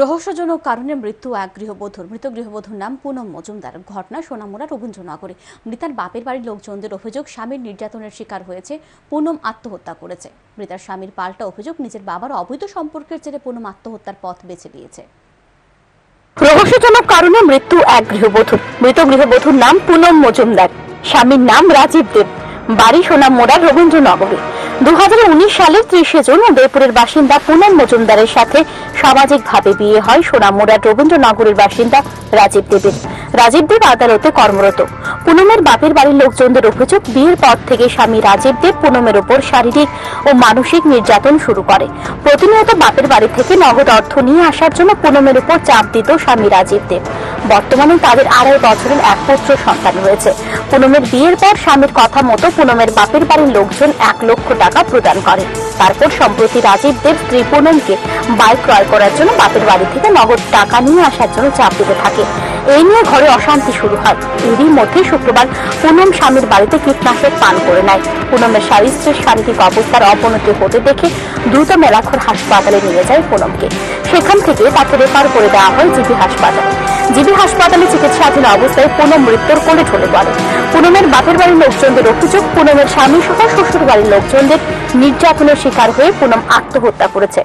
রহস্যজনক কারণে মৃত্যু এক গৃহবধূর। মৃত গৃহবধূর নাম পুনম মজুমদার। ঘটনা সোনামুড়া রবীন্দ্রনগরে। মৃতার বাপের বাড়ির লোকজনদের অভিযোগ, স্বামীর নির্যাতনের শিকার হয়েছে পুনম আত্মহত্যা করেছে। মৃতার স্বামীর পাল্টা অভিযোগ, নিজের বাবার অবৈধ সম্পর্কের জেরে পুনম আত্মহত্যার পথ বেছে নিয়েছে। রহস্যজনক কারণে মৃত্যু এক গৃহবধূর। মৃত গৃহবধূর নাম পুনম মজুমদার। স্বামীর নাম রাজীব দেব। বাড়ি সোনামুড়া রবীন্দ্রনগরে। 2019 সালের 30 জুন উদয়পুরের বাসিন্দা পুনম মজুমদারের সাথে সামাজিকভাবে বিয়ে হয় সোনামুড়া রবীন্দ্রনগরের বাসিন্দা রাজীব দেবের। রাজীব দেব আদালতে কর্মরত। পুনমের বাপের বাড়ির লোকজনদের অভিযোগ, বিয়ের পর থেকে স্বামী রাজীব দেব পুনমের উপর শারীরিক ও মানসিক নির্যাতন শুরু করে। প্রতিনিয়ত বাপের বাড়ি থেকে নগদ অর্থ নিয়ে আসার জন্য পুনমের উপর চাপ দিত স্বামী রাজীব দেব। বর্তমানে তাদের 2.5 বছরের এক পুত্র সন্তান রয়েছে। পুনমের বিয়ের পর স্বামীর কথা মতো পুনমের বাপের বাড়ির লোকজন 1 লক্ষ টাকা প্রদান করে। তারপর সম্প্রতি রাজীব দেব স্ত্রী পুনমকে বাইক ক্রয় করার জন্য বাপের বাড়ি থেকে নগদ টাকা নিয়ে আসার জন্য চাপ দিতে থাকে। এই নিয়ে ঘরে অশান্তি শুরু হয়। এরই মধ্যে শুক্রবার পুনম স্বামীর বাড়িতে কীটনাশক পান করে নেয়। পুনমের স্ত্রীর শারীরিক অবস্থার অবনতি হতে দেখে দ্রুত মেলাঘর হাসপাতালে নিয়ে যায় পুনমকে। সেখান থেকে তাকে রেফার করে দেওয়া হয় জিবি হাসপাতালে। জিবি হাসপাতালে চিকিৎসাধীন অবস্থায় পুনম মৃত্যুর কোলে ঢলে পড়ে। পুনমের বাপের বাড়ির লোকজনদের অভিযোগ, পুনমের স্বামী সহ শ্বশুর বাড়ির লোকজনদের নির্যাতনের শিকার হয়ে পুনম আত্মহত্যা করেছে।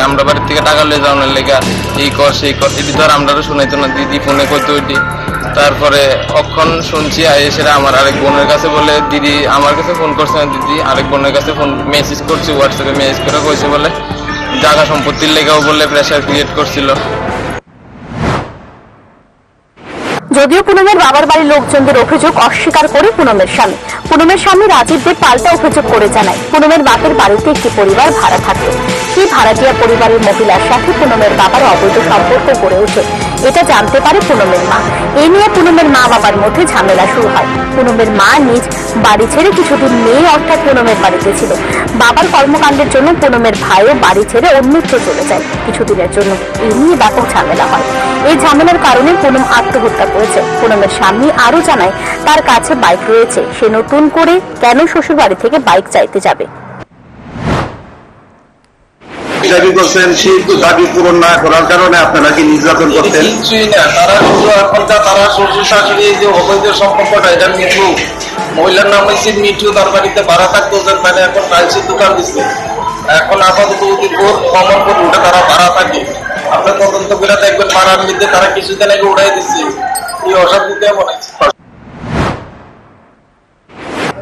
আমরা বাড়ি থেকে টাকা লইয়ে যাওয়ার লেগা এই কর সেই কর, এটি ধর আমরা শুনাইতো না। দিদি ফোনে করতো ওইটি। তারপরে অক্ষণ শুনছি এসে আমার আরেক বোনের কাছে বলে, দিদি আমার কাছে ফোন করছে না, দিদি আরেক বোনের কাছে ফোন মেসেজ করছে, হোয়াটসঅ্যাপে মেসেজ করে কইছে বলে জায়গা সম্পত্তির লেগাও বলে প্রেশার ক্রিয়েট করছিল। যদিও পুনমের বাবার বাড়ির লোকজনদের অভিযোগ অস্বীকার করে পুনমের স্বামী। পুনমের স্বামী রাজীব দেব পাল্টা অভিযোগ করে জানায়, পুনমের বাপের বাড়িতে একটি পরিবার ভাড়া থাকত। সেই ভাড়াটিয়া পরিবারের মহিলার সাথে পুনমের বাবার অবৈধ সম্পর্ক গড়ে ওঠে। এটা জানতে পারে পুনমের মা। এই নিয়ে পুনমের মা বাবার মধ্যে ঝামেলা শুরু হয়। পুনমের মা নিজ বাড়ি ছেড়ে কিছুদিন মেয়ে অর্থাৎ পুনমের বাড়িতে ছিল। বাবার কর্মকাণ্ডের জন্য পুনমের ভাইও বাড়ি ছেড়ে অন্যত্র চলে যায় কিছুদিনের জন্য। এই নিয়ে ব্যাপক ঝামেলা হয়। এই ঝামেলার কারণে পুনম আত্মহত্যা করেছে। পুনমের স্বামী আরো জানায়, তার কাছে বাইক রয়েছে, সে নতুন করে কেন শ্বশুর বাড়ি থেকে বাইক চাইতে যাবে। দাবি করছেন সেই দাবি পূরণ না করার কারণে আপনারা কি নির্যাতন করতেন? কিছুই না, তারা শুধু এখন তারা শ্বশুর শাশুড়ি যে অবৈধ সম্পর্কটা, এটা মিঠু মহিলার নাম হয়েছে মিঠু, তার বাড়িতে ভাড়া থাকতো। মানে এখন টাইলসের দোকান দিচ্ছে। এখন আপাতত কমন করে উঠে তারা ভাড়া থাকে। আপনার তদন্ত করে দেখবেন ভাড়ার মধ্যে তারা কিছুদিন আগে উঠাই দিচ্ছে। এই অশান্তিতে মনে হচ্ছে।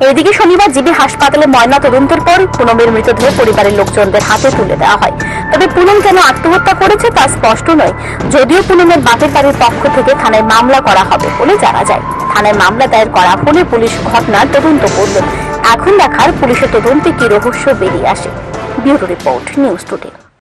এদিকে শনিবার জিবি হাসপাতালে ময়না তদন্তের পর পুনমের মৃতদেহ পরিবারের লোকজনদের হাতে তুলে দেওয়া হয়। তবে পুনম কেন আত্মহত্যা করেছে তা স্পষ্ট নয়। যদিও পুনমের বাপের বাড়ির পক্ষ থেকে থানায় মামলা করা হবে বলে জানা যায়। থানায় মামলা দায়ের করা হলে পুলিশ ঘটনার তদন্ত করবে। এখন দেখার পুলিশের তদন্তে কি রহস্য বেরিয়ে আসে। Bureau report, news today.